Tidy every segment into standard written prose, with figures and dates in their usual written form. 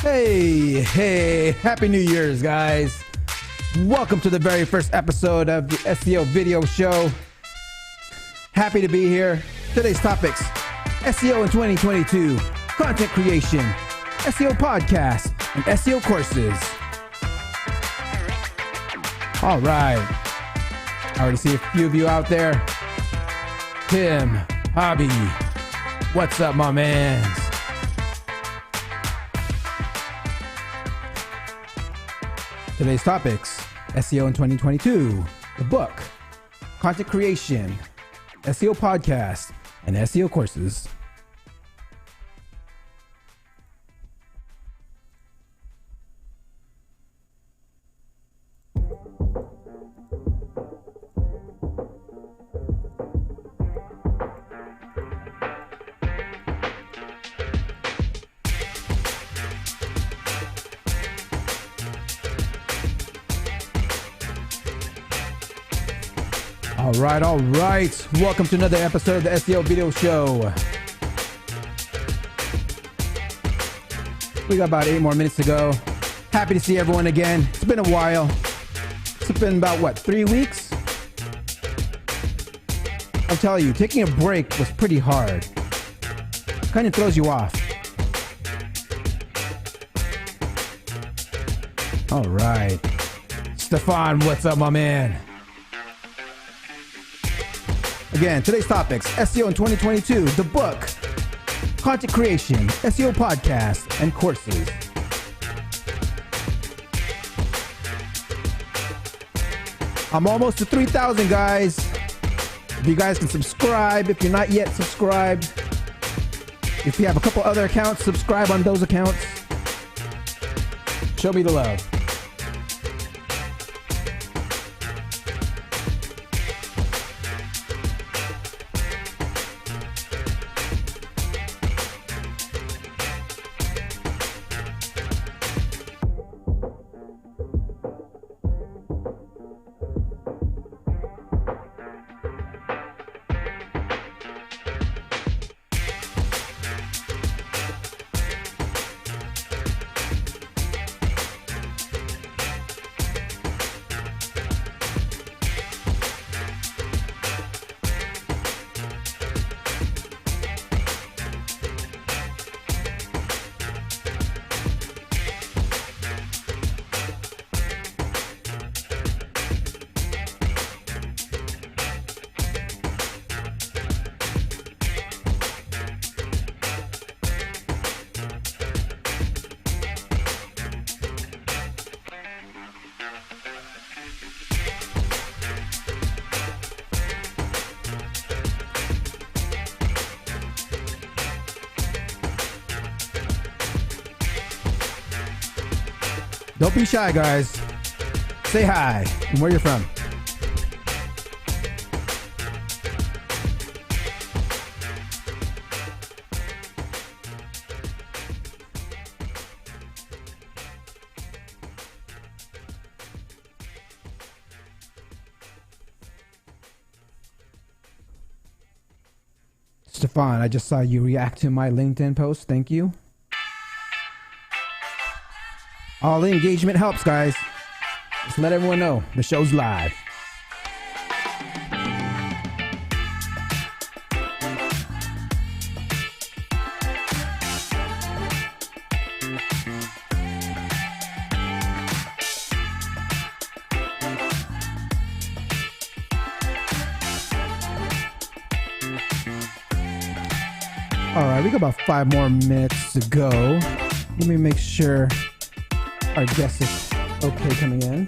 Hey, Happy New Year's, guys. Welcome to the very first episode of the SEO video show. Happy to be here. Today's topics: SEO in 2022, content creation, SEO podcasts, and SEO courses. All right. I already see a few of you out there. Tim, Hobby, what's up, my mans? Today's topics: SEO in 2022, the book, content creation, SEO podcast, and SEO courses. All right. Welcome to another episode of the SEO video show. We got about 8 more minutes to go. Happy to see everyone again. It's been a while. It's been about, 3 weeks? I'll tell you, taking a break was pretty hard. Kind of throws you off. All right. Stefan, what's up, my man? Again, today's topics: SEO in 2022, the book, content creation, SEO podcast, and courses. I'm almost to 3,000, guys. If you guys can subscribe, if you're not yet subscribed. If you have a couple other accounts, subscribe on those accounts. Show me the love. Don't be shy, guys. Say hi and where you're from. Stefan, I just saw you react to my LinkedIn post. Thank you. All the engagement helps, guys. Just let everyone know the show's live. All right, we got about 5 more minutes to go. Let me make sure our guest is okay coming in.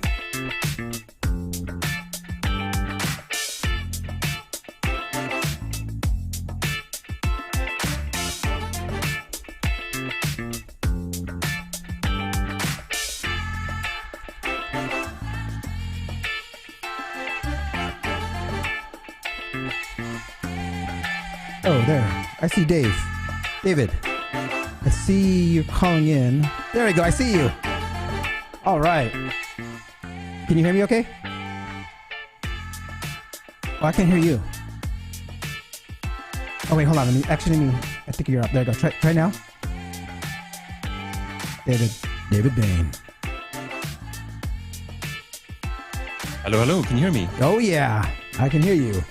Oh, there. I see Dave. David, I see you're calling in. There we go. I see you. All right. Can you hear me okay? Oh, I can't hear you. Oh, wait, hold on. I think you're up. There you go. Try now. David Bain. Hello, hello. Can you hear me? Oh, yeah. I can hear you.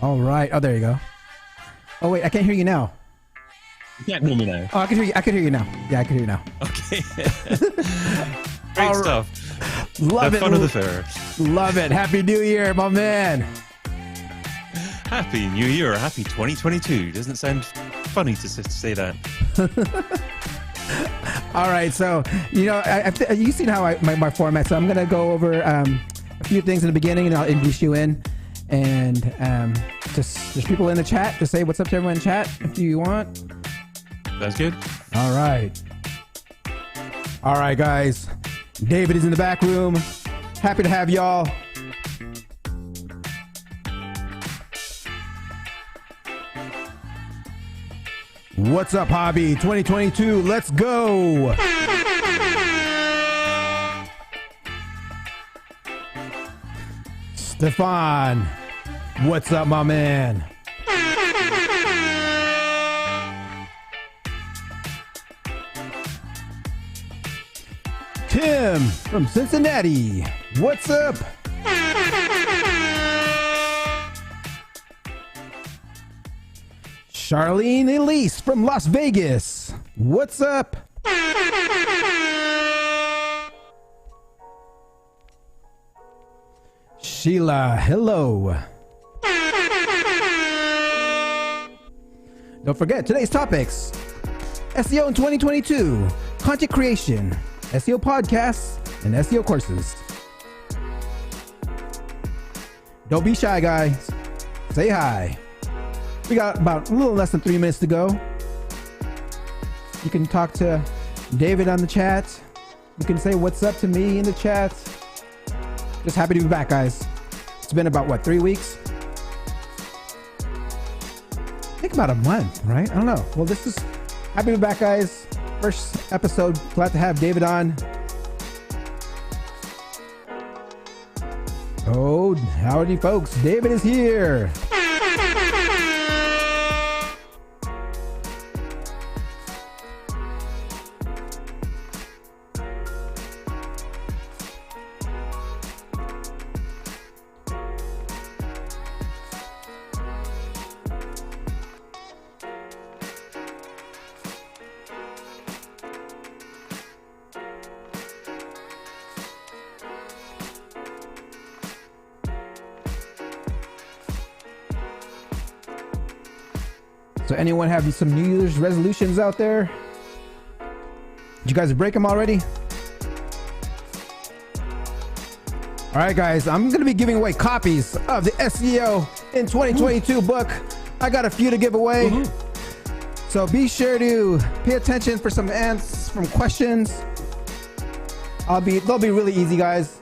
All right. Oh, there you go. Oh, wait. I can't hear you now. You can't hear me now. Oh, I can hear you. I can hear you now. Yeah, I can hear you now. Okay. Great stuff. Love it. Fun of the fair. Love it. Happy New Year, my man. Happy New Year. Happy 2022. Doesn't sound funny to say that. All right. So, you've seen how my format. So I'm going to go over a few things in the beginning and I'll introduce you in. And just there's people in the chat. Just say what's up to everyone in chat if you want. That's good. All right. All right, guys. David is in the back room. Happy to have y'all. What's up, hobby? 2022. Let's go. Stefan. What's up, my man? Tim from Cincinnati. What's up? Charlene Elise from Las Vegas. What's up? Sheila, hello. Don't forget today's topics: SEO in 2022, content creation, SEO podcasts, and SEO courses. Don't be shy, guys. Say hi. We got about a little less than 3 minutes to go. You can talk to David on the chat. You can say what's up to me in the chat. Just happy to be back, guys. It's been about, 3 weeks? I think about a month, right? I don't know. Well, this is happy to be back, guys. First episode. Glad to have David on. Oh, howdy, folks. David is here. So anyone have some New Year's resolutions out there? Did you guys break them already? All right, guys, I'm going to be giving away copies of the SEO in 2022 book. I got a few to give away. So be sure to pay attention for some answers from questions. They'll be really easy, guys.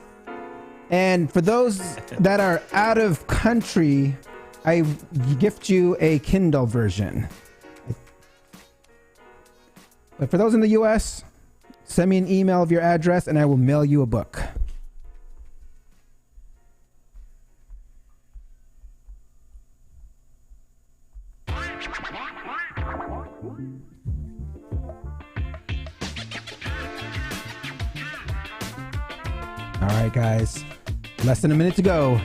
And for those that are out of country, I gift you a Kindle version. But for those in the US, send me an email of your address and I will mail you a book. All right, guys, less than a minute to go.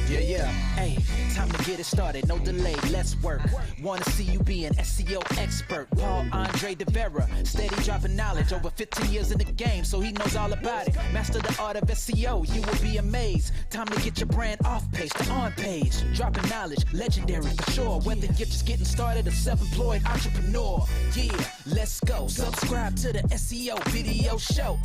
Yeah. Hey, time to get it started. No delay. Let's work. Want to see you be an SEO expert. Paul Andre De Vera. Steady dropping knowledge. Over 15 years in the game, so he knows all about it. Master the art of SEO. You will be amazed. Time to get your brand off page to on page. Dropping knowledge. Legendary for sure. Whether you're just getting started or self-employed entrepreneur. Yeah, let's go. Subscribe to the SEO video show.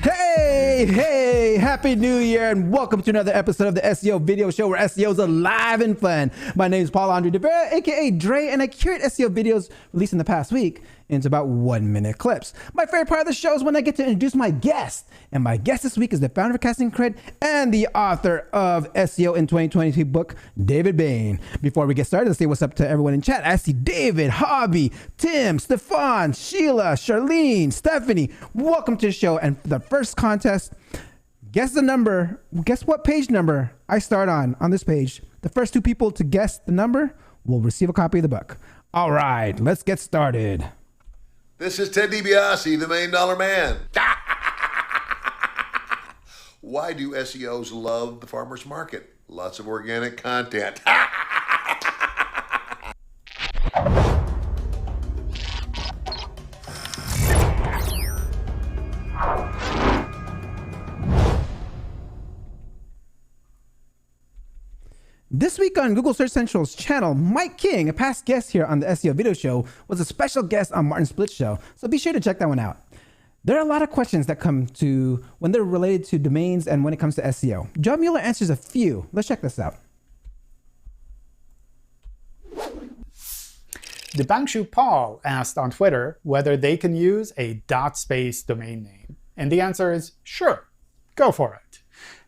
Hey, happy new year and welcome to another episode of the SEO video show where SEO is alive and fun. My name is Paul Andre De Vera, aka Dre, and I curate SEO videos released in the past week into about 1-minute clips. My favorite part of the show is when I get to introduce my guest. And my guest this week is the founder of Casting Cred and the author of SEO in 2022 book, David Bain. Before we get started, let's say what's up to everyone in chat. I see David, Hobby, Tim, Stefan, Sheila, Charlene, Stephanie. Welcome to the show. And for the first contest, guess the number. Guess what page number I start on this page. The first two people to guess the number will receive a copy of the book. All right, let's get started. This is Ted DiBiase, the $1 Million Man. Why do SEOs love the farmer's market? Lots of organic content. This week on Google Search Central's channel, Mike King, a past guest here on the SEO video show, was a special guest on Martin Splitt's show, so be sure to check that one out. There are a lot of questions that come to when they're related to domains and when it comes to SEO. John Mueller answers a few. Let's check this out. Dipanshu Paul asked on Twitter whether they can use a .space domain name. And the answer is sure, go for it.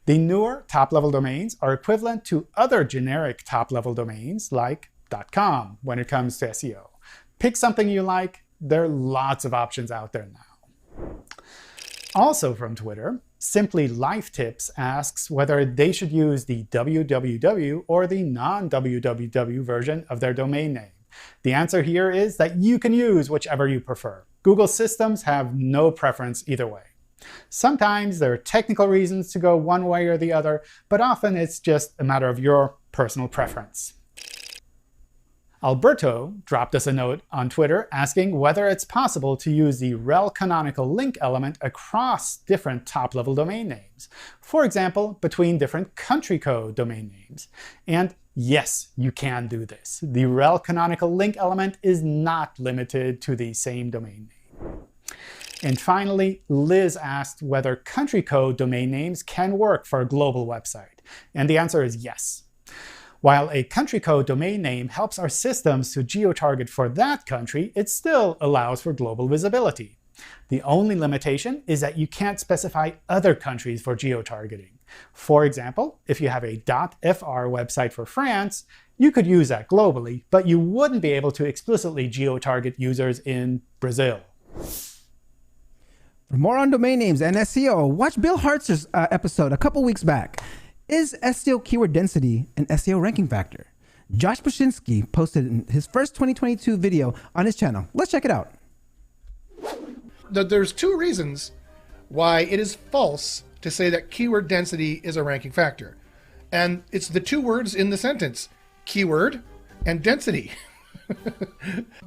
The newer top-level domains are equivalent to other generic top-level domains like .com when it comes to SEO. Pick something you like. There are lots of options out there now. Also from Twitter, Simply Life Tips asks whether they should use the www or the non-www version of their domain name. The answer here is that you can use whichever you prefer. Google systems have no preference either way. Sometimes there are technical reasons to go one way or the other, but often it's just a matter of your personal preference. Alberto dropped us a note on Twitter asking whether it's possible to use the rel canonical link element across different top-level domain names. For example, between different country code domain names. And yes, you can do this. The rel canonical link element is not limited to the same domain name. And finally, Liz asked whether country code domain names can work for a global website. And the answer is yes. While a country code domain name helps our systems to geo-target for that country, it still allows for global visibility. The only limitation is that you can't specify other countries for geo-targeting. For example, if you have a .fr website for France, you could use that globally, but you wouldn't be able to explicitly geo-target users in Brazil. For more on domain names and SEO, watch Bill Hartzer's episode a couple weeks back. Is SEO keyword density an SEO ranking factor? Josh Bushinsky posted his first 2022 video on his channel. Let's check it out. There's two reasons why it is false to say that keyword density is a ranking factor. And it's the two words in the sentence, keyword and density.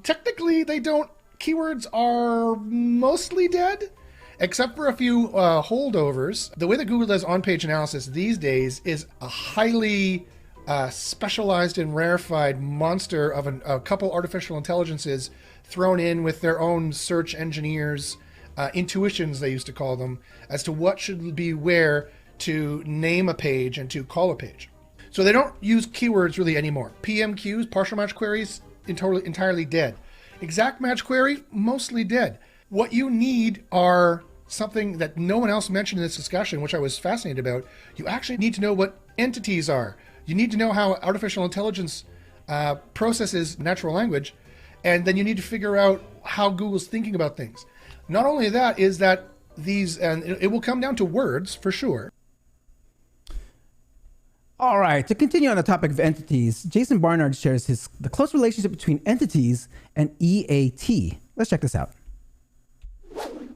Technically, they don't. Keywords are mostly dead, except for a few holdovers. The way that Google does on-page analysis these days is a highly specialized and rarefied monster of a couple artificial intelligences thrown in with their own search engineers, intuitions they used to call them, as to what should be where to name a page and to call a page. So they don't use keywords really anymore. PMQs, partial match queries, entirely dead. Exact match query, mostly dead. What you need are something that no one else mentioned in this discussion, which I was fascinated about. You actually need to know what entities are. You need to know how artificial intelligence processes natural language, and then you need to figure out how Google's thinking about things. Not only that, is that these, and it will come down to words for sure. All right, to continue on the topic of entities, Jason Barnard shares the close relationship between entities and EAT. Let's check this out.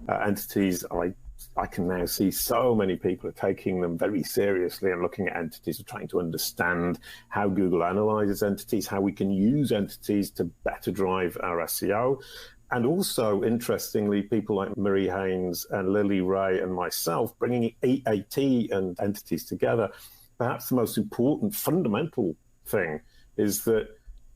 Entities, I I can now see so many people are taking them very seriously and looking at entities and trying to understand how Google analyzes entities, how we can use entities to better drive our SEO. And also, interestingly, people like Marie Haynes and Lily Ray and myself bringing EAT and entities together. Perhaps the most important fundamental thing is that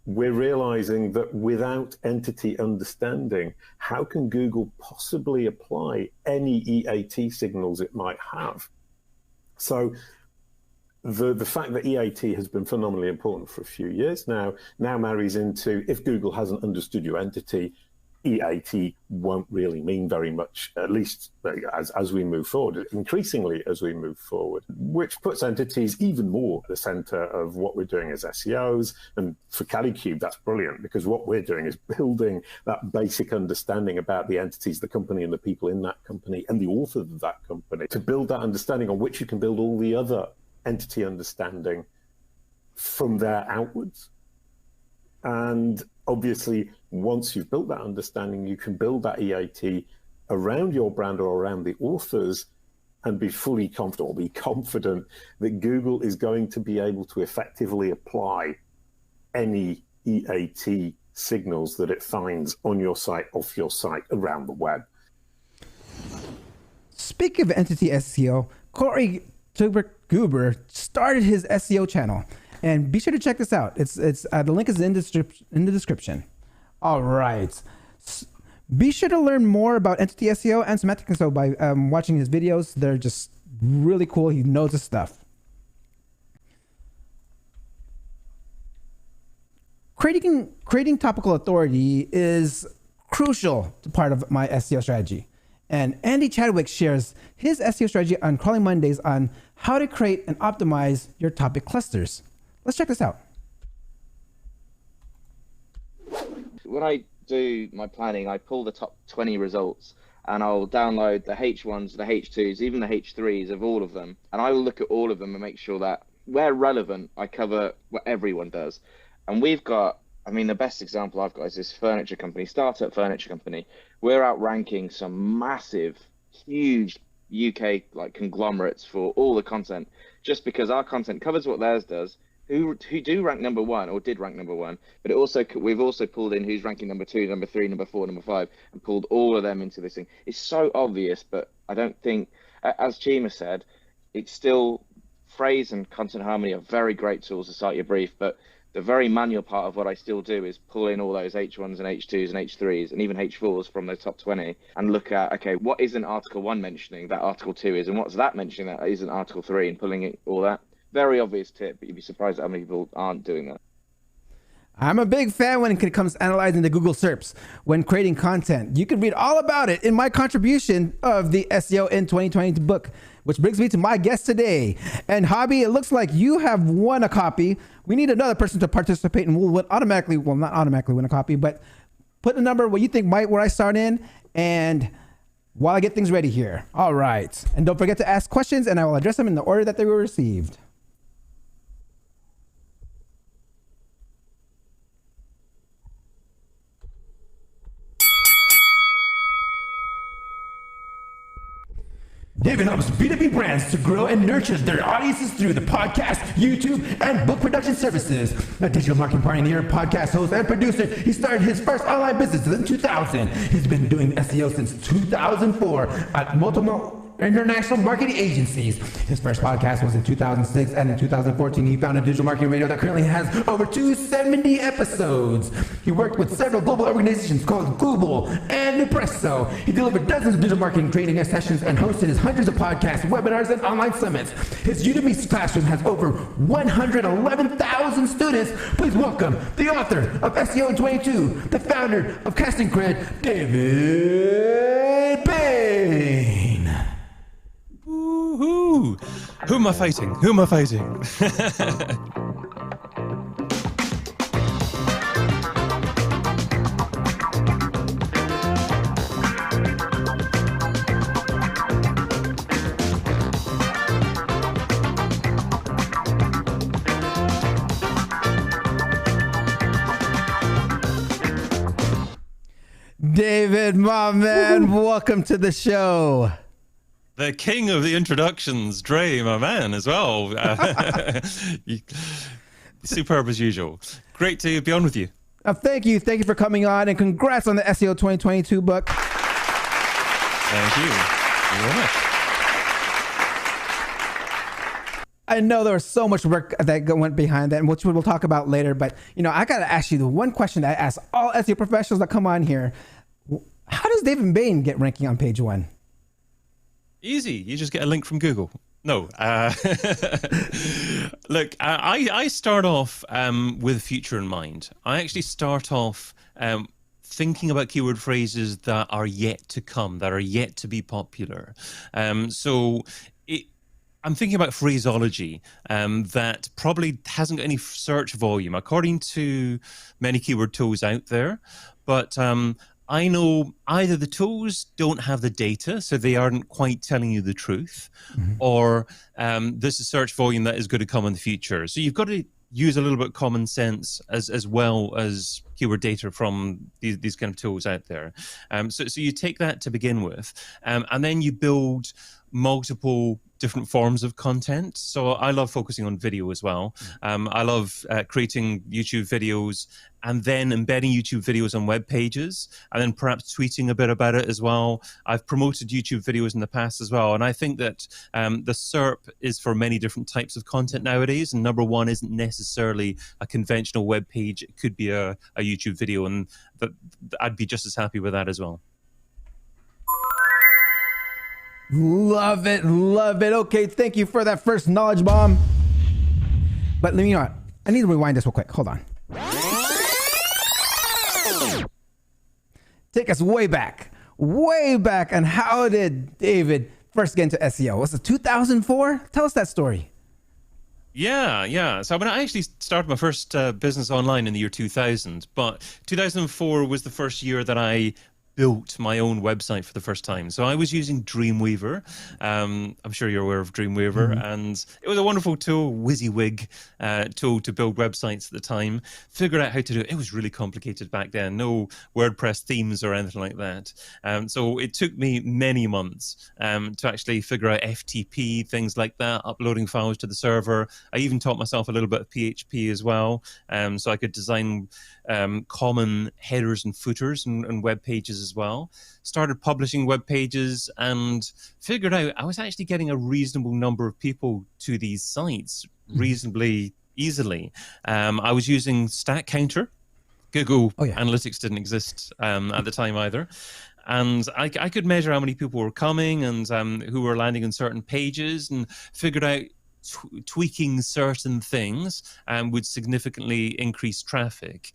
we're realizing that without entity understanding, how can Google possibly apply any EAT signals it might have? So the fact that EAT has been phenomenally important for a few years now marries into, if Google hasn't understood your entity, EAT won't really mean very much, at least as we move forward, increasingly as we move forward, which puts entities even more at the center of what we're doing as SEOs. And for Kalicube, that's brilliant, because what we're doing is building that basic understanding about the entities, the company and the people in that company and the authors of that company, to build that understanding on which you can build all the other entity understanding from there outwards. And obviously, once you've built that understanding, you can build that EAT around your brand or around the authors and be fully comfortable, be confident that Google is going to be able to effectively apply any EAT signals that it finds on your site, off your site, around the web. Speaking of entity SEO, Corey Goober started his SEO channel. And be sure to check this out. It's the link is in the description. All right. Be sure to learn more about entity SEO and semantic SEO by watching his videos. They're just really cool. He knows his stuff. Creating topical authority is crucial to part of my SEO strategy. And Andy Chadwick shares his SEO strategy on Crawling Mondays on how to create and optimize your topic clusters. Let's check this out. When I do my planning, I pull the top 20 results and I'll download the H1s, the H2s, even the H3s of all of them. And I will look at all of them and make sure that where relevant, I cover what everyone does. And we've got, I mean, the best example I've got is this furniture company, startup furniture company. We're outranking some massive, huge UK like conglomerates for all the content, just because our content covers what theirs does. Who do rank number one or did rank number one, but we've also pulled in who's ranking number 2, number 3, number 4, number 5, and pulled all of them into this thing. It's so obvious, but I don't think, as Chima said, it's still, phrase and content harmony are very great tools to cite your brief, but the very manual part of what I still do is pull in all those H1s and H2s and H3s and even H4s from the top 20 and look at, okay, what isn't Article 1 mentioning that Article 2 is, and what's that mentioning that isn't Article 3, and pulling it all that. Very obvious tip, but you'd be surprised at how many people aren't doing that. I'm a big fan when it comes to analyzing the Google SERPs when creating content. You can read all about it in my contribution of the SEO in 2020 book, which brings me to my guest today. And Hobby, it looks like you have won a copy. We need another person to participate and we'll not automatically win a copy, but put a number what you think where I start in, and while I get things ready here. All right. And don't forget to ask questions and I will address them in the order that they were received. David helps B2B brands to grow and nurture their audiences through the podcast, YouTube, and book production services. A digital marketing pioneer, podcast host, and producer, he started his first online business in 2000. He's been doing SEO since 2004 at multiple international marketing agencies. His first podcast was in 2006, and in 2014 he founded digital marketing radio that currently has over 270 episodes. He worked with several global organizations called Google and Nespresso. He delivered dozens of digital marketing training sessions and hosted his hundreds of podcasts, webinars, and online summits. His Udemy classroom has over 111,000 students. Please welcome the author of SEO in 22, the founder of Casting Cred, David Bain. Woohoo! Who am I fighting? Who am I fighting? David, my man, welcome to the show. The king of the introductions, Dre, my man, as well. Superb as usual. Great to be on with you. Thank you for coming on, and congrats on the SEO 2022 book. Thank you. Thank you very much. I know there was so much work that went behind that, which we'll talk about later. But I got to ask you the one question that I ask all SEO professionals that come on here: how does David Bain get ranking on page 1? Easy. You just get a link from Google. No. Look, I start off with future in mind. I actually start off thinking about keyword phrases that are yet to come, that are yet to be popular. I'm thinking about phraseology that probably hasn't got any search volume, according to many keyword tools out there. But I know either the tools don't have the data, so they aren't quite telling you the truth, or this is search volume that is going to come in the future. So you've got to use a little bit of common sense as well as keyword data from these kind of tools out there. So you take that to begin with, and then you build multiple different forms of content. So I love focusing on video as well. I love creating YouTube videos and then embedding YouTube videos on web pages, and then perhaps tweeting a bit about it as well. I've promoted YouTube videos in the past as well, and I think that the SERP is for many different types of content nowadays, and number one isn't necessarily a conventional web page. It could be a YouTube video, and I'd be just as happy with that as well. Love it. Okay, thank you for that first knowledge bomb. But let me know. I need to rewind this real quick. Hold on. Take us way back. And how did David first get into SEO? Was it 2004? Tell us that story. Yeah. So I actually started my first business online in the year 2000, but 2004 was the first year that I built my own website for the first time. So I was using Dreamweaver. I'm sure you're aware of Dreamweaver, and it was a wonderful tool, WYSIWYG tool to build websites at the time. Figured out how to do it. It was really complicated back then. No WordPress themes or anything like that. So it took me many months to actually figure out FTP, things like that, uploading files to the server. I even taught myself a little bit of PHP as well, so I could design common headers and footers and web pages as well. Started publishing web pages and figured out I was actually getting a reasonable number of people to these sites reasonably easily. I was using Stat Counter. Google Analytics didn't exist at the time either. And I could measure how many people were coming and who were landing on certain pages, and figured out tweaking certain things would significantly increase traffic.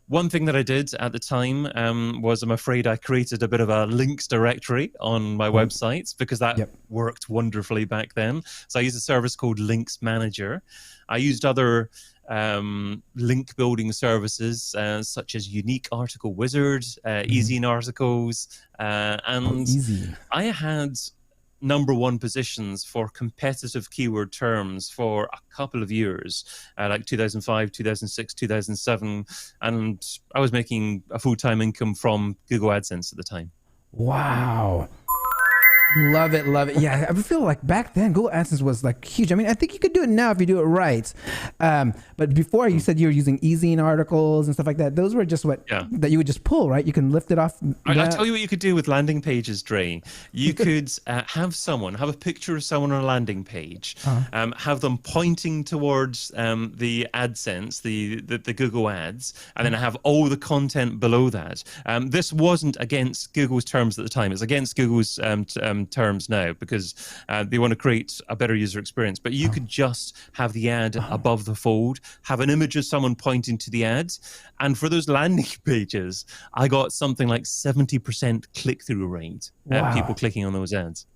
One thing that I did at the time was, I'm afraid, I created a bit of a links directory on my websites, because that worked wonderfully back then. So I used a service called Links Manager. I used other link building services such as Unique Article Wizard, Easy in Articles, and I had #1 positions for competitive keyword terms for a couple of years, like 2005, 2006, 2007, and I was making a full-time income from Google AdSense at the time. Wow. Love it. Yeah, I feel like back then Google AdSense was like huge. I mean, I think you could do it now if you do it right. But before, you said you were using Easy in Articles and stuff like that. Those were just that you would just pull, right? You can lift it off. I'll tell you what you could do with landing pages, Dre. You could have a picture of someone on a landing page, have them pointing towards the AdSense, the Google Ads, and then have all the content below that. This wasn't against Google's terms at the time. It's against Google's terms now, because they want to create a better user experience. But you could just have the ad above the fold, have an image of someone pointing to the ads, and for those landing pages, I got something like 70% click-through rate. People clicking on those ads.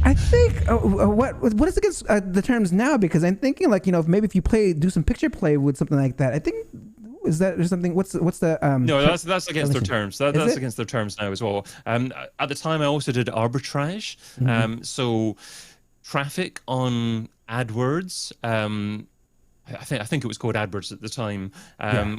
I think what is against the terms now? Because I'm thinking, like, maybe if you do some picture play with something like that, I think. Is that there's something? What's the? No, that's against their terms. That's against their terms now as well. At the time, I also did arbitrage. So traffic on AdWords I think it was called AdWords at the time,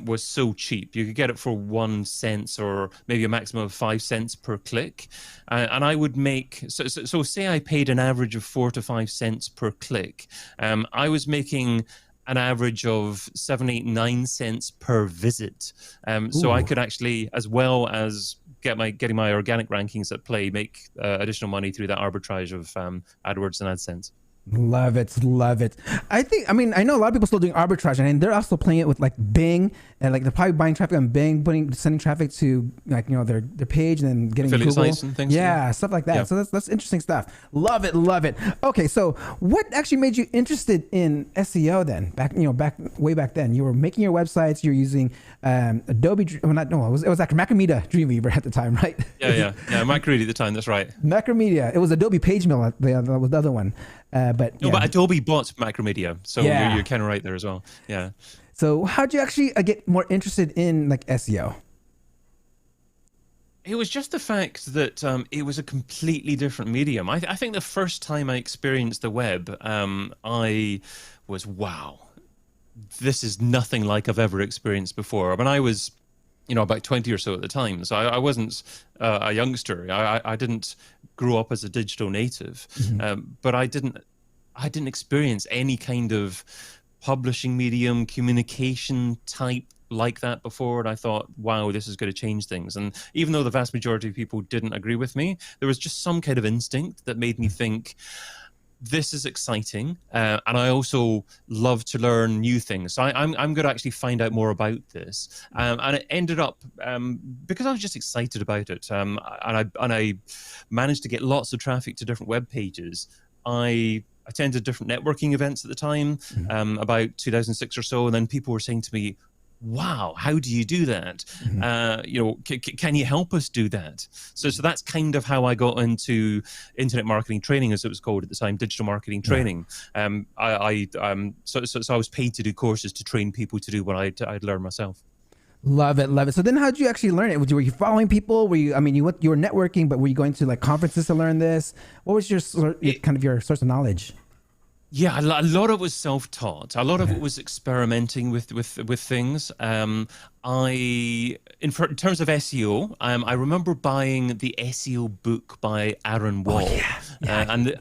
was so cheap. You could get it for 1 cent or maybe a maximum of 5 cents per click. And I would make, so say I paid an average of 4 to 5 cents per click. I was making an average of 7, 8, 9 cents per visit. So I could actually, as well as getting my organic rankings at play, make additional money through that arbitrage of AdWords and AdSense. Love it, love it. I know a lot of people still doing arbitrage, and they're also playing it with like Bing, and like they're probably buying traffic on Bing, sending traffic to like their page, and then getting affiliate Google sites and things. Yeah, stuff like that. Yeah. So that's interesting stuff. Love it, love it. Okay, so what actually made you interested in SEO then? Way back then, you were making your websites. You're using Adobe. It was like Macromedia Dreamweaver at the time, right? Yeah, Macromedia at the time. That's right. Macromedia. It was Adobe PageMill. That was the other one. But Adobe bought Macromedia, so you're kind of right there as well. Yeah. So how'd you actually get more interested in like SEO? It was just the fact that it was a completely different medium. I think the first time I experienced the web, I was, wow, this is nothing like I've ever experienced before. I mean, I was, about 20 or so at the time. So I wasn't a youngster. I didn't grow up as a digital native, but I didn't experience any kind of publishing medium, communication type like that before. And I thought, wow, this is going to change things. And even though the vast majority of people didn't agree with me, there was just some kind of instinct that made me think, this is exciting, and I also love to learn new things. So I'm going to actually find out more about this, and it ended up because I was just excited about it, and I managed to get lots of traffic to different web pages. I attended different networking events at the time, about 2006 or so, and then people were saying to me, wow, how do you do that? Can you help us do that? So that's kind of how I got into internet marketing training, as it was called at the time, digital marketing training. So I was paid to do courses to train people to do what I'd learned myself. Love it, love it. So then how did you actually learn it? Were you following people? You were networking, but were you going to like conferences to learn this? What was your source of knowledge? Yeah, a lot of it was self-taught. A lot of it was experimenting with things. In terms of SEO, I remember buying the SEO book by Aaron Wall. And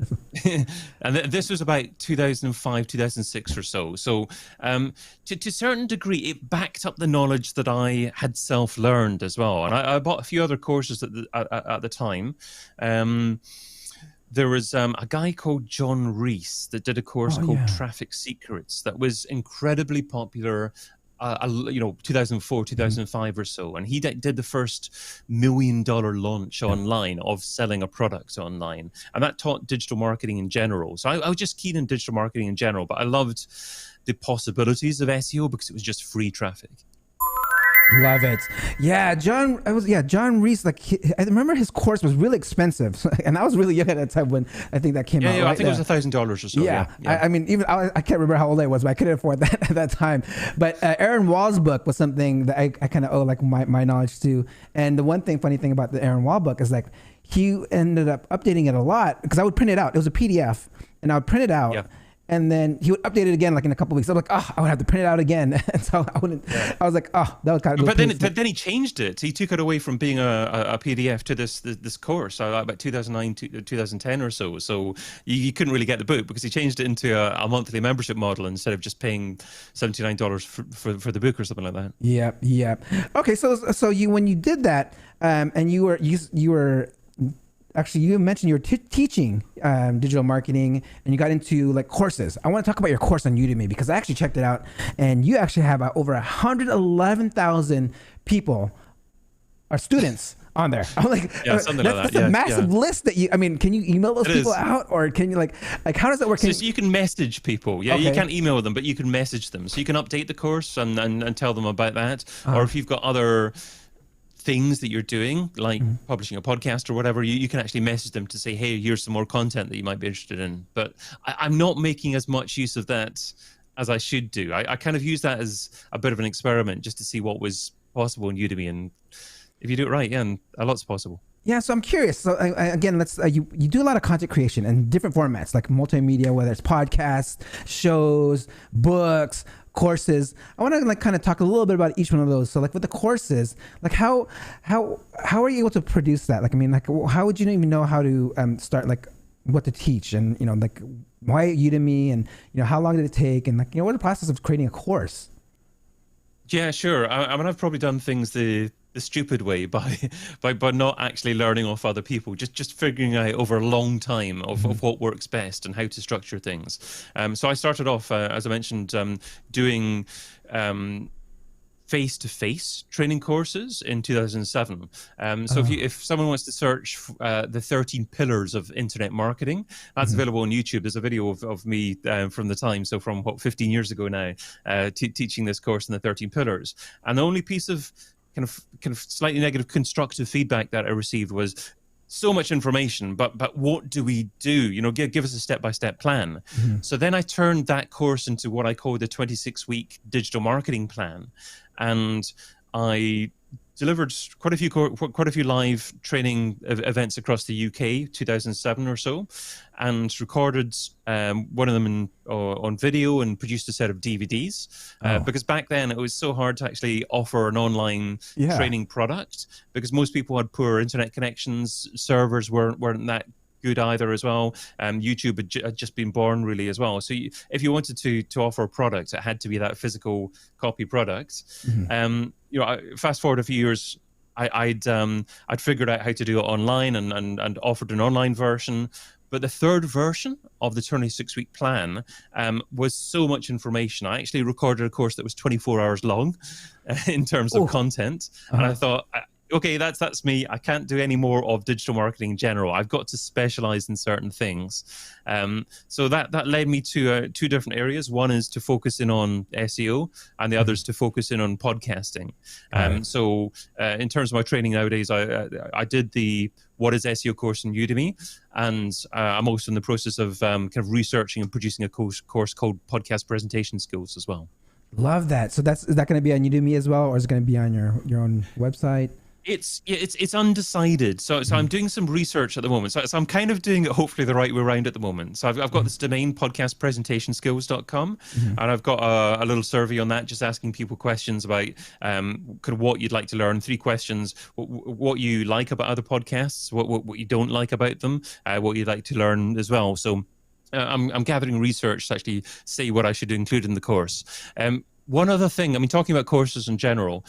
this was about 2005, 2006 or so. So to a certain degree, it backed up the knowledge that I had self-learned as well. And I bought a few other courses at the time. There was a guy called John Reese that did a course called Traffic Secrets that was incredibly popular, 2004, 2005 or so. And he did the first $1 million launch online of selling a product online. And that taught digital marketing in general. So I was just keen on digital marketing in general, but I loved the possibilities of SEO because it was just free traffic. Love it. Yeah, John Reese, I remember his course was really expensive. And I was really young at that time when I think that came out. Yeah, right? I think it was $1,000 or so. Yeah. I can't remember how old I was, but I couldn't afford that at that time. But Aaron Wall's book was something that I kind of owe like my knowledge to. And the funny thing about the Aaron Wall book is like he ended up updating it a lot because I would print it out. It was a PDF and I would print it out. Yeah. And then he would update it again, like in a couple of weeks. I'm like, I would have to print it out again. And so I was like, that was kind of. But then he changed it. He took it away from being a PDF to this course about 2009 to 2010 or so. So you couldn't really get the book because he changed it into a monthly membership model instead of just paying $79 for the book or something like that. Yeah. Okay, so when you did that, and you were. Actually, you mentioned you were teaching digital marketing and you got into like courses. I want to talk about your course on Udemy because I actually checked it out and you actually have over 111,000 people or students on there. I'm like, that's a massive list that can you email those people out or can you like how does that work? So you can message people. Yeah, you can't email them, but you can message them. So you can update the course and tell them about that. Or if you've got other things that you're doing, like publishing a podcast or whatever, you can actually message them to say, hey, here's some more content that you might be interested in. But I'm not making as much use of that as I should do. I kind of use that as a bit of an experiment just to see what was possible in Udemy. And if you do it right, yeah, and a lot's possible. Yeah, so I'm curious. So again, let's you do a lot of content creation in different formats, like multimedia, whether it's podcasts, shows, books, courses. I want to like kind of talk a little bit about each one of those. So like with the courses, like how are you able to produce that? Like, I mean, like how would you even know how to start, like what to teach, and like why Udemy, and how long did it take, and like what the process of creating a course? Yeah, sure. I mean, I've probably done things the stupid way by not actually learning off other people, just figuring out over a long time of what works best and how to structure things. So I started off, as I mentioned, doing face-to-face training courses in 2007. So if someone wants to search the 13 pillars of internet marketing, that's available on YouTube. There's a video of me from the time, so from 15 years ago now, teaching this course in the 13 pillars. And the only piece of kind of slightly negative constructive feedback that I received was so much information, but what do we do? Give us a step-by-step plan. So then I turned that course into what I call the 26-week digital marketing plan, and I delivered quite a few live training events across the UK, 2007 or so, and recorded one of them on video and produced a set of DVDs. Because back then it was so hard to actually offer an online training product, because most people had poor internet connections, servers weren't that good either as well. YouTube had just been born really as well. So if you wanted to offer a product, it had to be that physical copy product. Fast forward a few years, I'd figured out how to do it online and offered an online version. But the third version of the 26-week plan was so much information. I actually recorded a course that was 24 hours long in terms of content. And I thought, okay, that's me. I can't do any more of digital marketing in general. I've got to specialize in certain things. So that led me to two different areas. One is to focus in on SEO, and the other is to focus in on podcasting. So in terms of my training nowadays, I did the What is SEO course in Udemy, and I'm also in the process of kind of researching and producing a course called Podcast Presentation Skills as well. Love that. So is that going to be on Udemy as well, or is it going to be on your own website? It's undecided. So I'm doing some research at the moment. So I'm kind of doing it hopefully the right way around at the moment. So I've got this domain, podcastpresentationskills.com, and I've got a little survey on that, just asking people questions about kind of what you'd like to learn. 3 questions: what you like about other podcasts, what you don't like about them, what you'd like to learn as well. So I'm gathering research to actually say what I should include in the course. One other thing, I mean, talking about courses in general,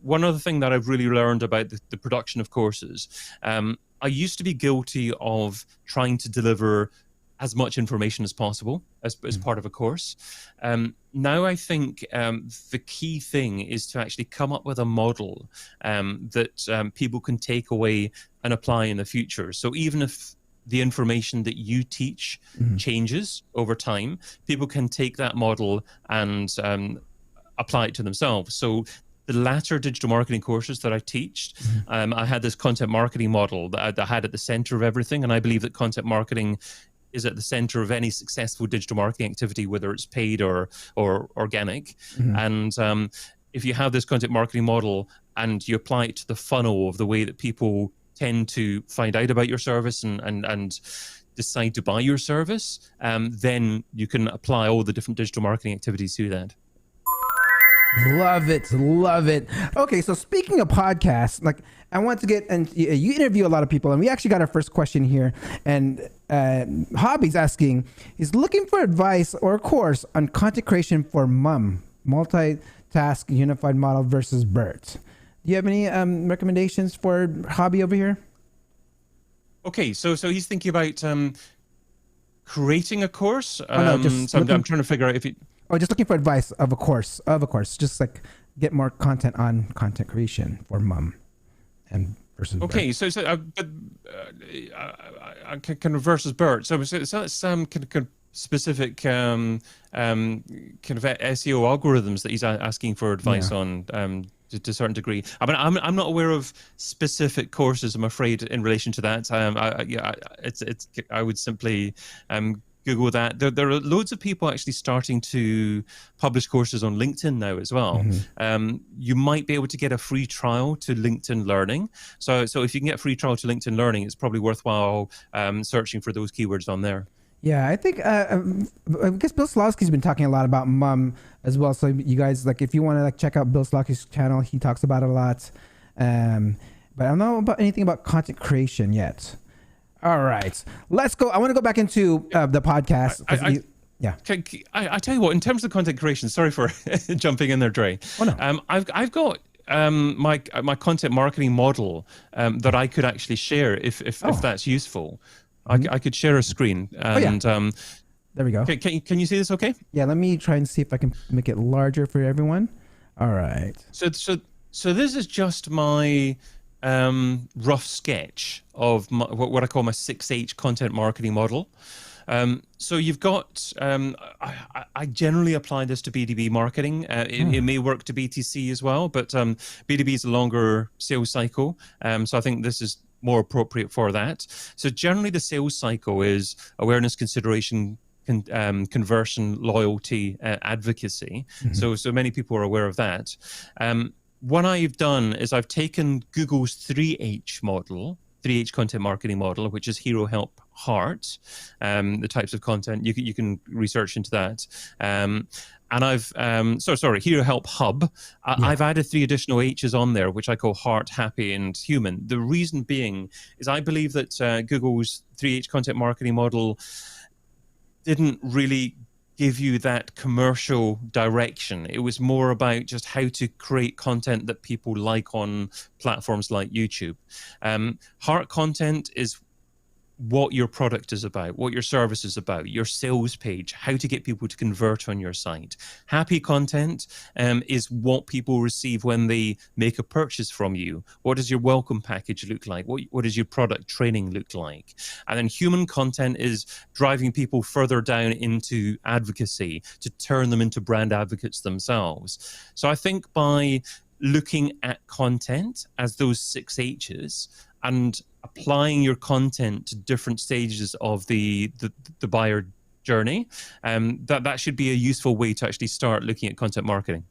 one other thing that I've really learned about the production of courses, I used to be guilty of trying to deliver as much information as possible as part of a course. Now I think the key thing is to actually come up with a model that people can take away and apply in the future. So even if the information that you teach changes over time, people can take that model and apply it to themselves. So the latter digital marketing courses that I teach, I had this content marketing model that I had at the center of everything. And I believe that content marketing is at the center of any successful digital marketing activity, whether it's paid or organic. And if you have this content marketing model and you apply it to the funnel of the way that people tend to find out about your service and decide to buy your service, then you can apply all the different digital marketing activities to that. Love it. Okay, so speaking of podcasts, like I want to get, and you interview a lot of people, and we actually got our first question here, and Hobby's asking, he's looking for advice or a course on content creation for mom, multitask unified model versus BERT. Do you have any recommendations for Hobby over here? Okay, so he's thinking about creating a course. I'm trying to figure out if it. Oh, just looking for advice of a course, just like get more content on content creation for mom and versus. Okay, BERT. so kind of versus BERT. So it's some kind of specific kind of SEO algorithms that he's asking for advice on. To a certain degree. I mean, I'm not aware of specific courses, I'm afraid, in relation to that. I would simply Google that. There are loads of people actually starting to publish courses on LinkedIn now as well. You might be able to get a free trial to LinkedIn Learning. So if you can get a free trial to LinkedIn Learning, it's probably worthwhile searching for those keywords on there. Yeah, I think I guess Bill Slawski's been talking a lot about mum as well. So you guys, like, if you want to like check out Bill Slawski's channel, he talks about it a lot. But I don't know about anything about content creation yet. All right, let's go. I want to go back into the podcast. Yeah. I tell you what, in terms of content creation, sorry for jumping in there, Dre. Oh, no. I've got my content marketing model that I could actually share if that's useful. I could share a screen and there we go. Can you see this okay? Yeah, let me try and see if I can make it larger for everyone. All right. So this is just my rough sketch of what I call my 6H content marketing model. So you've got, I generally apply this to B2B marketing. It may work to BTC as well, but B2B is a longer sales cycle. So I think this is more appropriate for that. So generally the sales cycle is awareness, consideration, conversion, loyalty, advocacy. So many people are aware of that. What I've done is I've taken Google's 3H model, 3H content marketing model, which is Hero, Help, Heart, the types of content. You can research into that. And I've, Hero, Help, Hub. I've added 3 additional H's on there, which I call Heart, Happy, and Human. The reason being is I believe that Google's 3H content marketing model didn't really give you that commercial direction. It was more about just how to create content that people like on platforms like YouTube. Heart content is what your product is about, what your service is about, your sales page, how to get people to convert on your site. Happy content is what people receive when they make a purchase from you. What does your welcome package look like? What does your product training look like? And then human content is driving people further down into advocacy to turn them into brand advocates themselves. So I think by looking at content as those 6 H's and applying your content to different stages of the buyer journey, that should be a useful way to actually start looking at content marketing.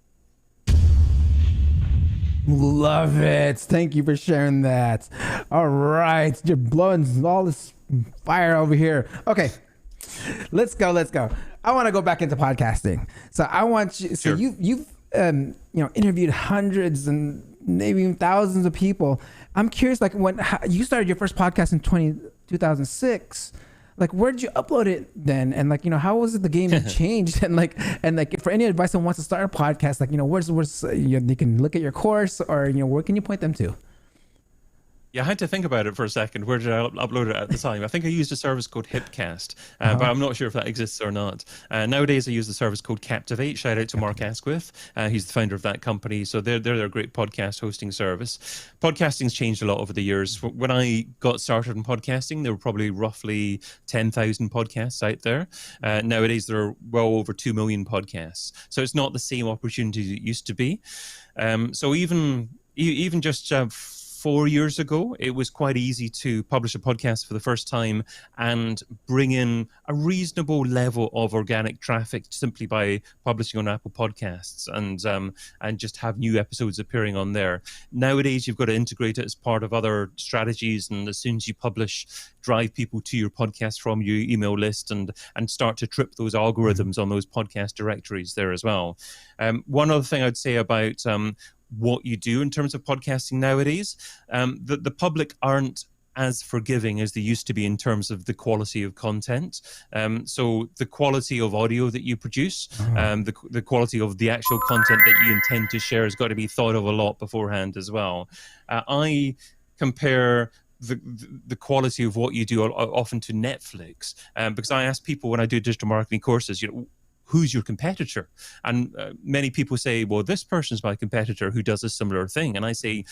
Love it. Thank you for sharing that. All right, you're blowing all this fire over here. Okay, let's go. I want to go back into podcasting. So I want you. So Sure. you've interviewed hundreds and maybe even thousands of people. I'm curious, like how you started your first podcast in 2006, like where did you upload it then? And like, how was it the game changed? And like for any advice on wants to start a podcast, like, where's they can look at your course or, where can you point them to? Yeah, I had to think about it for a second. Where did I upload it at the time? I think I used a service called Hipcast, but I'm not sure if that exists or not. Nowadays, I use the service called Captivate. Shout out to Mark Asquith. He's the founder of that company. So they're a great podcast hosting service. Podcasting's changed a lot over the years. When I got started in podcasting, there were probably roughly 10,000 podcasts out there. Nowadays, there are well over 2 million podcasts. So it's not the same opportunity as it used to be. So even just 4 years ago, it was quite easy to publish a podcast for the first time and bring in a reasonable level of organic traffic simply by publishing on Apple Podcasts and just have new episodes appearing on there. Nowadays, you've got to integrate it as part of other strategies, and as soon as you publish, drive people to your podcast from your email list and start to trip those algorithms on those podcast directories there as well. One other thing I'd say about what you do in terms of podcasting nowadays, the public aren't as forgiving as they used to be in terms of the quality of content. So the quality of audio that you produce, the quality of the actual content that you intend to share has got to be thought of a lot beforehand as well. I compare the quality of what you do often to Netflix, because I ask people when I do digital marketing courses, who's your competitor? And many people say, well, this person's my competitor who does a similar thing. And I say,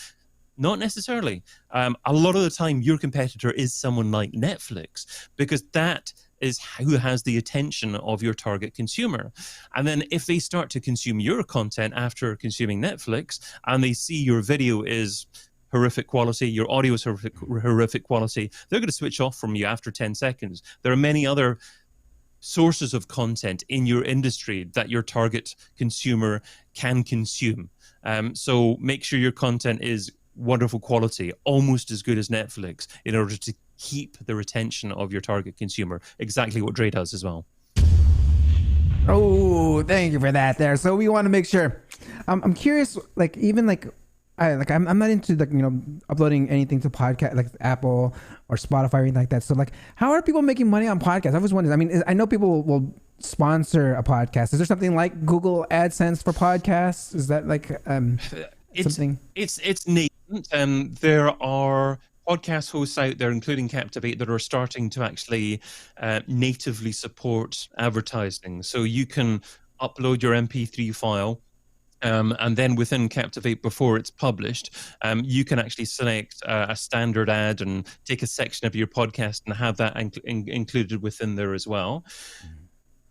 not necessarily. A lot of the time, your competitor is someone like Netflix, because that is who has the attention of your target consumer. And then if they start to consume your content after consuming Netflix, and they see your video is horrific quality, your audio is horrific quality, they're going to switch off from you after 10 seconds. There are many other sources of content in your industry that your target consumer can consume. So make sure your content is wonderful quality, almost as good as Netflix, in order to keep the retention of your target consumer. Exactly what Dre does as well. Oh, thank you for that there. So we want to make sure. I'm curious, like, even like, I'm not into like, uploading anything to podcast like Apple or Spotify or anything like that. So like, how are people making money on podcasts? I was wondering. I mean, I know people will sponsor a podcast. Is there something like Google AdSense for podcasts? Is that like something? It's neat. There are podcast hosts out there, including Captivate, that are starting to actually natively support advertising. So you can upload your MP3 file. And then within Captivate, before it's published, you can actually select a standard ad and take a section of your podcast and have that included within there as well.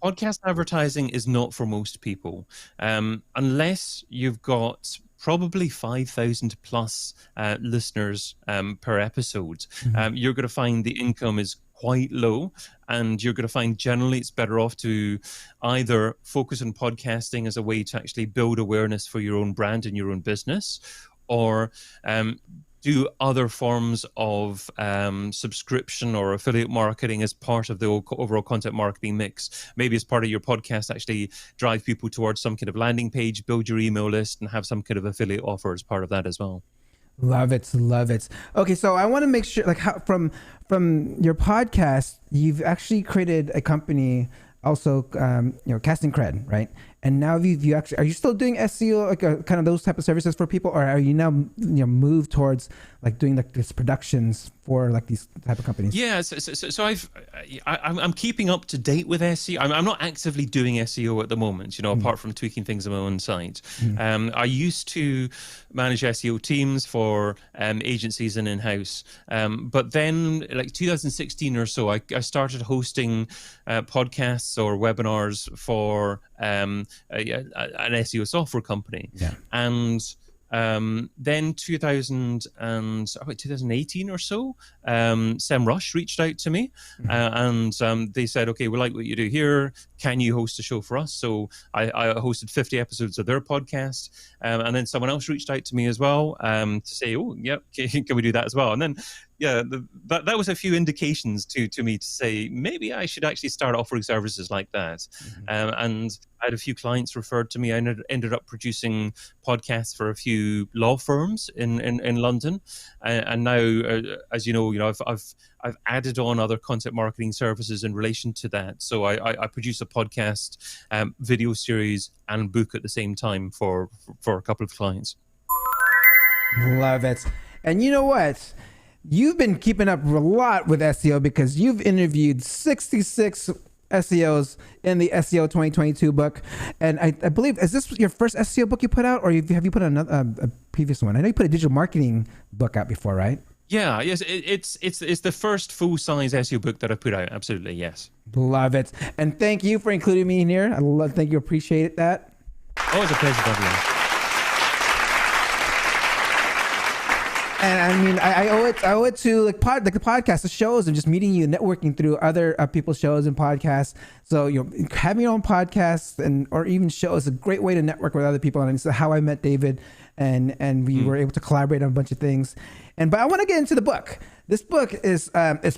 Podcast advertising is not for most people, unless you've got probably 5,000 plus listeners per episode. You're going to find the income is quite low, and you're going to find generally it's better off to either focus on podcasting as a way to actually build awareness for your own brand and your own business, or do other forms of subscription or affiliate marketing as part of the overall content marketing mix. Maybe as part of your podcast, actually drive people towards some kind of landing page, build your email list, and have some kind of affiliate offer as part of that as well. Love it. Okay, so I want to make sure, like, how from your podcast, you've actually created a company, also, Casting Cred, right? And now you actually, are you still doing SEO, like kind of those type of services for people, or are you now moved towards like doing like these productions for like these type of companies? Yeah, so I'm keeping up to date with SEO. I'm not actively doing SEO at the moment, apart from tweaking things on my own site. I used to manage SEO teams for agencies and in-house, but then like 2016 or so, I started hosting podcasts or webinars for an SEO software company. And then 2018 or so, SEMrush reached out to me, and they said, okay, we like what you do here. Can you host a show for us? So I hosted 50 episodes of their podcast, and then someone else reached out to me as well to say, oh, yep, can we do that as well? And then, yeah, that was a few indications to me to say, maybe I should actually start offering services like that. And I had a few clients referred to me. I ended up producing podcasts for a few law firms in London, and now, as you know, I've added on other content marketing services in relation to that. So I produce a podcast, video series, and book at the same time for a couple of clients. Love it. And you know what? You've been keeping up a lot with SEO because you've interviewed 66 SEOs in the SEO 2022 book. And I believe, is this your first SEO book you put out, or have you put another a previous one? I know you put a digital marketing book out before, right? Yeah, yes, it's the first full-size SEO book that I put out. Absolutely, yes. Love it. And thank you for including me in here. Thank you, appreciate that. Oh, it's a pleasure to have you. And I mean, I owe it to like the podcast, the shows, and just meeting you, and networking through other people's shows and podcasts. So having your own podcast or even show is a great way to network with other people. And it's how I met David, and we were able to collaborate on a bunch of things. But I want to get into the book. This book is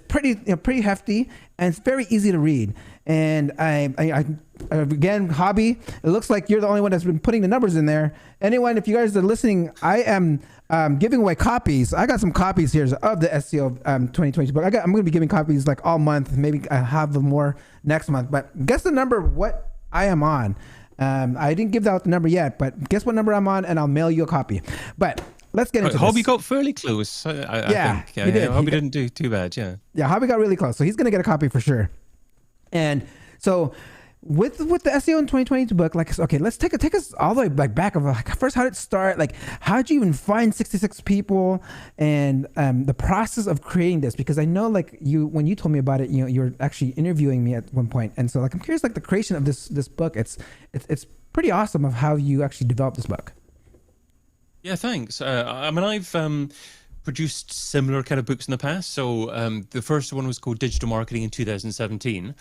pretty hefty, and it's very easy to read. And I again, hobby. It looks like you're the only one that's been putting the numbers in there. Anyone, if you guys are listening, I am giving away copies. I got some copies here of the SEO 2022 book. I'm going to be giving copies like all month. Maybe I have them more next month. But guess the number what I am on. I didn't give out the number yet, but guess what number I'm on, and I'll mail you a copy. But let's get into Hobby this. got fairly close. I think. He did. Hobby didn't do too bad. Yeah. Yeah, Hobby got really close, so he's going to get a copy for sure. And so with the SEO in 2022 book, like, okay, let's take us all the way back of like, first, how did it start? Like, how did you even find 66 people, and the process of creating this? Because I know, like, when you told me about it, you were actually interviewing me at one point, and so like I'm curious, like the creation of this book. It's pretty awesome of how you actually developed this book. Yeah, thanks. I mean, I've produced similar kind of books in the past. So the first one was called Digital Marketing in 2017.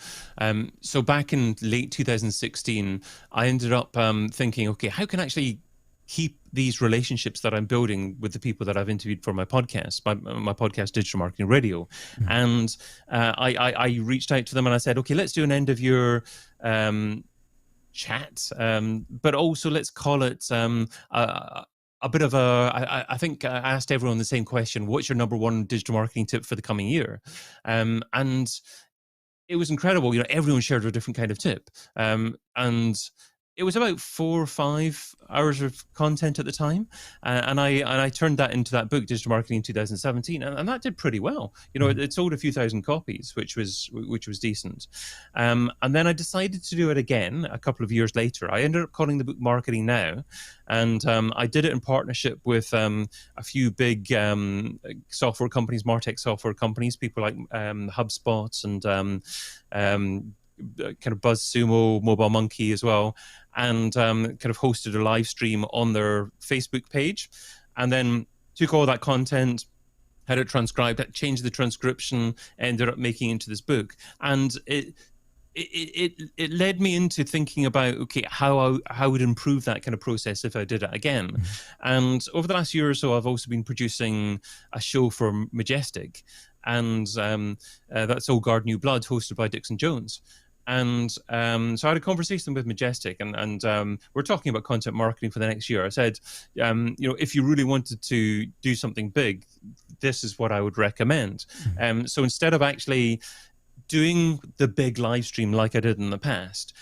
So back in late 2016, I ended up thinking, okay, how can I actually keep these relationships that I'm building with the people that I've interviewed for my podcast, my podcast, Digital Marketing Radio. And I reached out to them and I said, okay, let's do an end of year chat, but also let's call it a bit of I think I asked everyone the same question: what's your number one digital marketing tip for the coming year? And it was incredible. You know, everyone shared a different kind of tip, and it was about 4 or 5 hours of content at the time, and I turned that into that book, Digital Marketing in 2017, and that did pretty well. You know, it sold a few thousand copies, which was decent. And then I decided to do it again a couple of years later. I ended up calling the book Marketing Now, and I did it in partnership with a few big software companies, MarTech software companies, people like HubSpot and kind of BuzzSumo, Mobile Monkey as well, and kind of hosted a live stream on their Facebook page, and then took all that content, had it transcribed, changed the transcription, ended up making it into this book. And it led me into thinking about, okay, how I would improve that kind of process if I did it again. And over the last year or so, I've also been producing a show for Majestic, and that's Old Guard New Blood, hosted by Dixon Jones. And so I had a conversation with Majestic, and we're talking about content marketing for the next year. I said, you know, if you really wanted to do something big, this is what I would recommend. So instead of actually doing the big live stream like I did in the past,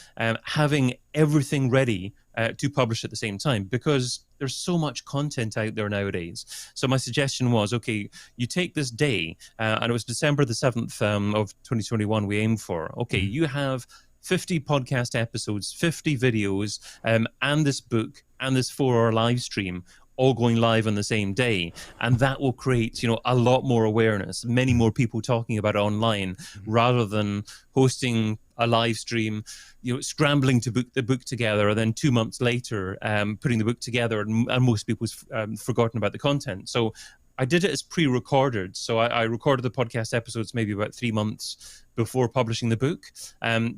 having everything ready to publish at the same time, because there's so much content out there nowadays. So my suggestion was, okay, you take this day, and it was December the 7th of 2021 we aimed for. Okay, you have 50 podcast episodes, 50 videos, and this book, and this 4-hour live stream, all going live on the same day, and that will create, you know, a lot more awareness, many more people talking about it online, rather than hosting a live stream, you know, scrambling to book the book together, and then 2 months later putting the book together, and most people's forgotten about the content. So I did it as pre-recorded. So I recorded the podcast episodes maybe about 3 months before publishing the book,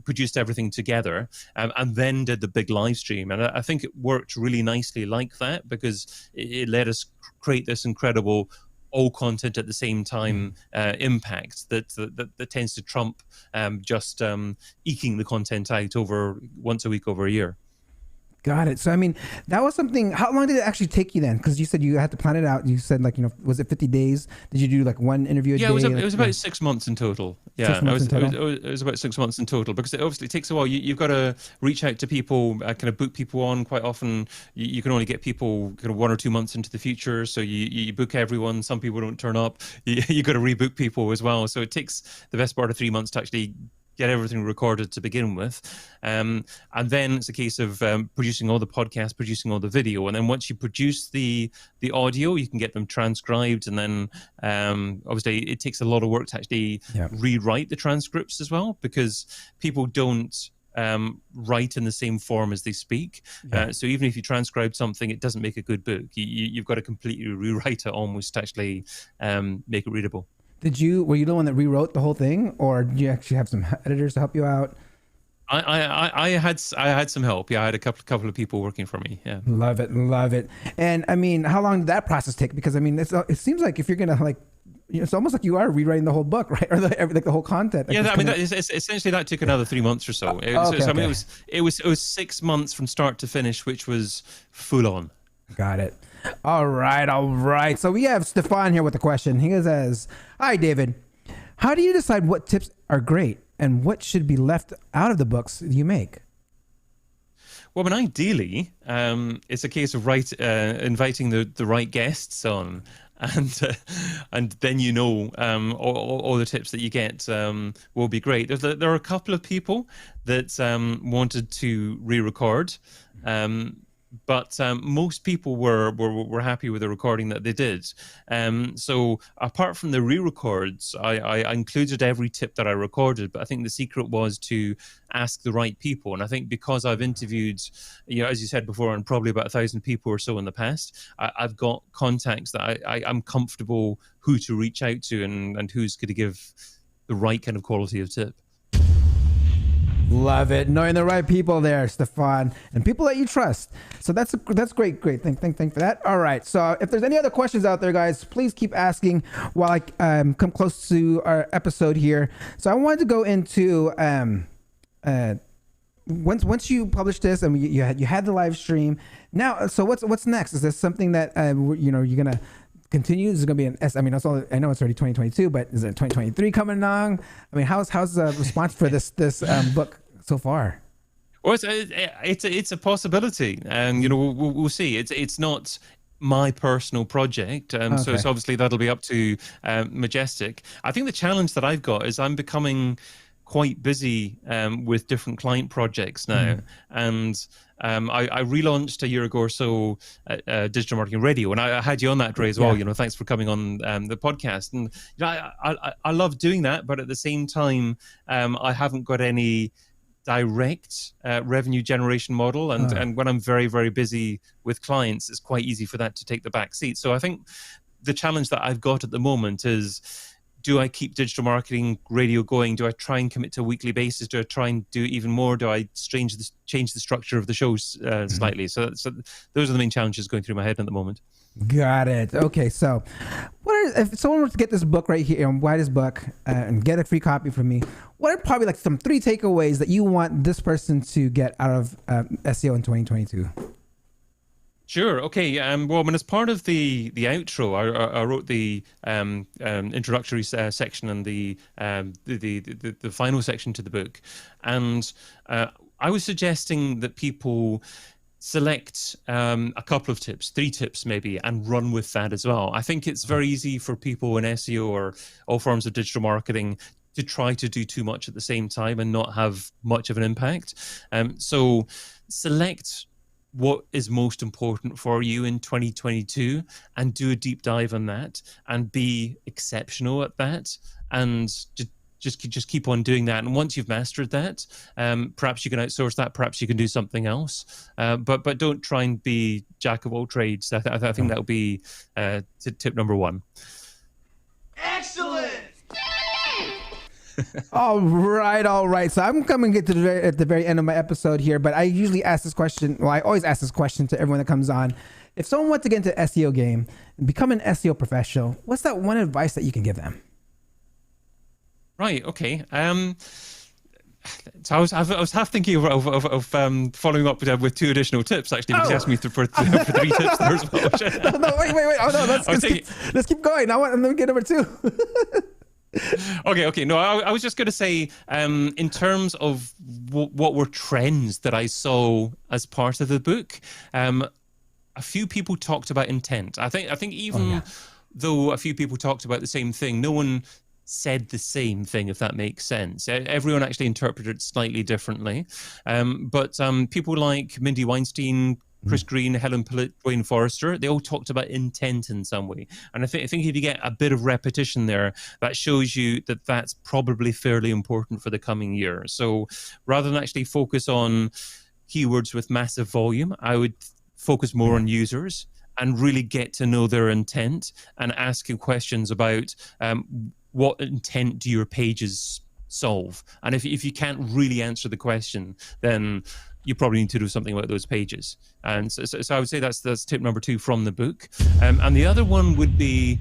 produced everything together, and then did the big live stream. And I think it worked really nicely like that, because it let us create this incredible all content at the same time impact that tends to trump just eking the content out over once a week over a year. Got it. So, I mean, that was something. How long did it actually take you then? Because you said you had to plan it out. You said, like, you know, was it 50 days? Did you do like one interview a day? Yeah, it was about 6 months in total. Yeah, it was about 6 months in total, because it obviously takes a while. You've got to reach out to people, kind of book people on. Quite often, you can only get people kind of 1 or 2 months into the future. So you book everyone. Some people don't turn up. You got to rebook people as well. So it takes the best part of 3 months to actually get everything recorded to begin with, and then it's a case of producing all the podcasts, producing all the video, and then once you produce the audio, you can get them transcribed, and then obviously it takes a lot of work to actually rewrite the transcripts as well, because people don't write in the same form as they speak. So even if you transcribe something, it doesn't make a good book. You've got to completely rewrite it almost to actually make it readable. Were you the one that rewrote the whole thing, or did you actually have some editors to help you out? I had some help. Yeah, I had a couple of people working for me. Yeah, love it. And I mean, how long did that process take? Because I mean, it seems like if you're gonna like, you know, it's almost like you are rewriting the whole book, right? Or like the whole content. Like, yeah, I mean, essentially that took another 3 months or so. I mean, it was 6 months from start to finish, which was full on. Got it. All right. So we have Stefan here with a question. He says, "Hi, David. How do you decide what tips are great and what should be left out of the books you make?" Well, I mean, ideally, it's a case of inviting the right guests on, and then you know all the tips that you get will be great. There are a couple of people that wanted to re-record. but most people were happy with the recording that they did. So apart from the re-records, I included every tip that I recorded, but I think the secret was to ask the right people. And I think because I've interviewed, as you said before, and probably about 1,000 people or so in the past, I've got contacts that I'm comfortable who to reach out to and who's going to give the right kind of quality of tip. Love it. Knowing the right people there, Stefan, and people that you trust. So that's great. Thank for that. All right. So if there's any other questions out there, guys, please keep asking while I come close to our episode here. So I wanted to go into once you published this and you had the live stream. Now, so what's next? Is this something that you're gonna continue? Is it going to be an I know it's already 2022, but is it 2023 coming along? I mean, how's the response for this book so far? Well, it's a possibility, and we'll see. It's not my personal project, so it's obviously that'll be up to Majestic. I think the challenge that I've got is I'm becoming quite busy with different client projects now, and I relaunched a year ago or so Digital Marketing Radio, and I had you on that, Dre, as well. Thanks for coming on the podcast. And I love doing that, but at the same time, I haven't got any direct revenue generation model, and when I'm very, very busy with clients, it's quite easy for that to take the back seat. So I think the challenge that I've got at the moment is, do I keep Digital Marketing Radio going? Do I try and commit to a weekly basis? Do I try and do even more? Do I change the structure of the shows slightly? So those are the main challenges going through my head at the moment. Got it. Okay, so if someone were to get this book right here, White's book, and get a free copy from me, what are probably like some 3 takeaways that you want this person to get out of SEO in 2022? Sure. Okay. Well, as part of the outro, I wrote the introductory section and the final section to the book, and I was suggesting that people select a couple of tips, 3 tips maybe, and run with that as well. I think it's very easy for people in SEO or all forms of digital marketing to try to do too much at the same time and not have much of an impact. So select what is most important for you in 2022 and do a deep dive on that and be exceptional at that, and just keep on doing that. And once you've mastered that, perhaps you can outsource that, perhaps you can do something else, but don't try and be jack of all trades. I think that'll be tip number 1. Excellent. All right. So I'm coming to get at the very end of my episode here, but I usually ask this question. Well, I always ask this question to everyone that comes on. If someone wants to get into SEO game and become an SEO professional, what's that one advice that you can give them? Right. Okay. So I was half thinking of following up with 2 additional tips, actually, because you asked me for 3 tips there as well. No, wait. Oh no, let's keep going. Let me get number 2. Okay. No, I was just going to say, in terms of what were trends that I saw as part of the book, a few people talked about intent. I think even though a few people talked about the same thing, no one said the same thing, if that makes sense. Everyone actually interpreted it slightly differently. But people like Mindy Weinstein, Chris Green, Helen Pollitt, Dwayne Forrester, they all talked about intent in some way. And I think if you get a bit of repetition there, that shows you that that's probably fairly important for the coming year. So rather than actually focus on keywords with massive volume, I would focus more on users and really get to know their intent and asking questions about what intent do your pages solve? And if you can't really answer the question, then you probably need to do something about those pages. And so I would say that's tip number 2 from the book. And the other one would be,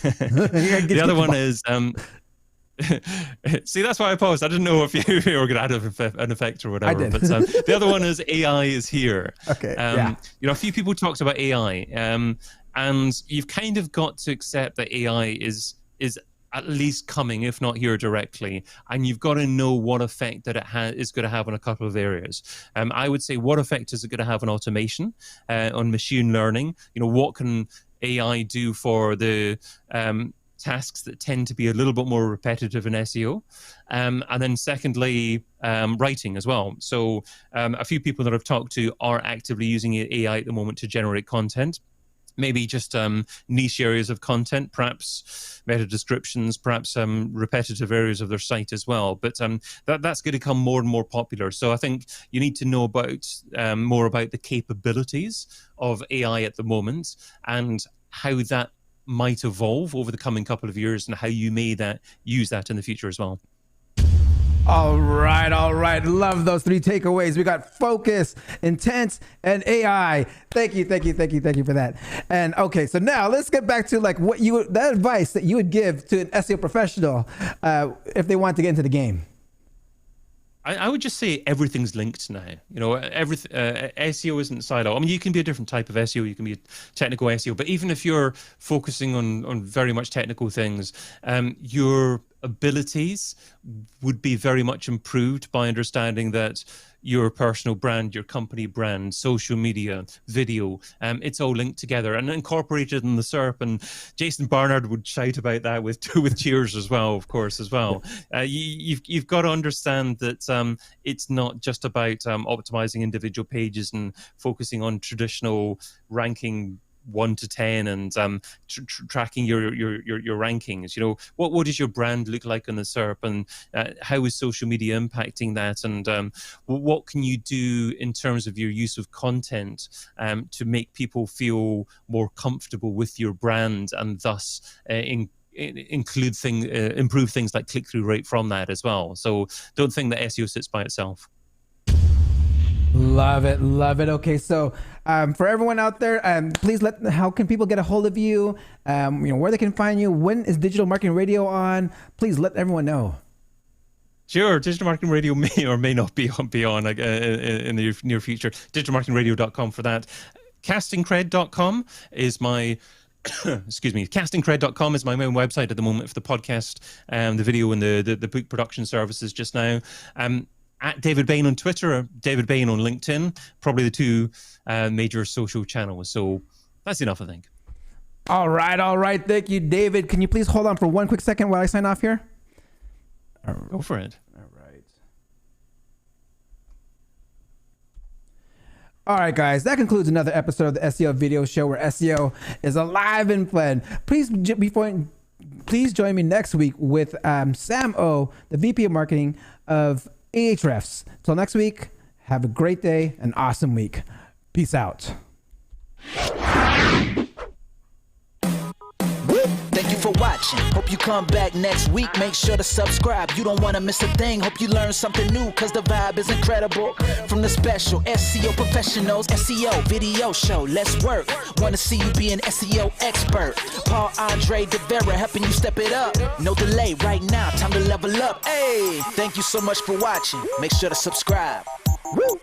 the other one is, see, that's why I paused. I didn't know if you were going to add an effect or whatever. I did. But the other one is AI is here. Okay. A few people talked about AI, and you've kind of got to accept that AI is at least coming, if not here directly, and you've got to know what effect that it is going to have on a couple of areas. I would say, what effect is it going to have on automation, on machine learning? What can AI do for the tasks that tend to be a little bit more repetitive in SEO. And then secondly, writing as well. So a few people that I've talked to are actively using AI at the moment to generate content. Maybe just niche areas of content, perhaps meta descriptions, perhaps repetitive areas of their site as well. But that's going to become more and more popular. So I think you need to know about more about the capabilities of AI at the moment and how that might evolve over the coming couple of years and how you may use that in the future as well. All right. Love those 3 takeaways. We got focus, intent, and AI. Thank you for that. And okay, so now let's get back to like that advice that you would give to an SEO professional if they want to get into the game. I would just say everything's linked now. You know, SEO isn't siloed. I mean, you can be a different type of SEO. You can be a technical SEO, but even if you're focusing on very much technical things, your abilities would be very much improved by understanding that your personal brand, your company brand, social media, video, it's all linked together and incorporated in the SERP. And Jason Barnard would shout about that with cheers as well, of course, as well. You've got to understand that it's not just about optimizing individual pages and focusing on traditional ranking 1 to 10 and tracking your rankings. You know, what does your brand look like on the SERP, and how is social media impacting that, and what can you do in terms of your use of content to make people feel more comfortable with your brand, and thus improve things like click-through rate from that as well. So don't think that SEO sits by itself. Love it. Okay, so for everyone out there, please how can people get a hold of you? Where they can find you? When is Digital Marketing Radio on? Please let everyone know. Sure, Digital Marketing Radio may or may not be on in the near future. DigitalMarketingRadio.com for that. CastingCred.com is my CastingCred.com is my main website at the moment for the podcast, the video, and the book production services just now. At David Bain on Twitter, or David Bain on LinkedIn, probably the 2 major social channels. So that's enough, I think. All right. Thank you, David. Can you please hold on for one quick second while I sign off here? Go for it. All right, guys, that concludes another episode of the SEO Video Show, where SEO is alive and fun. Please join me next week with Sam O, the VP of Marketing of Ahrefs. Till next week, have a great day, an awesome week. Peace out. Thank you for watching. Hope you come back next week. Make sure to subscribe. You don't want to miss a thing. Hope you learn something new, because the vibe is incredible. From the special SEO professionals, SEO video show. Let's work. Want to see you be an SEO expert. Paul Andre DeVera helping you step it up. No delay right now. Time to level up. Hey, thank you so much for watching. Make sure to subscribe. Woo!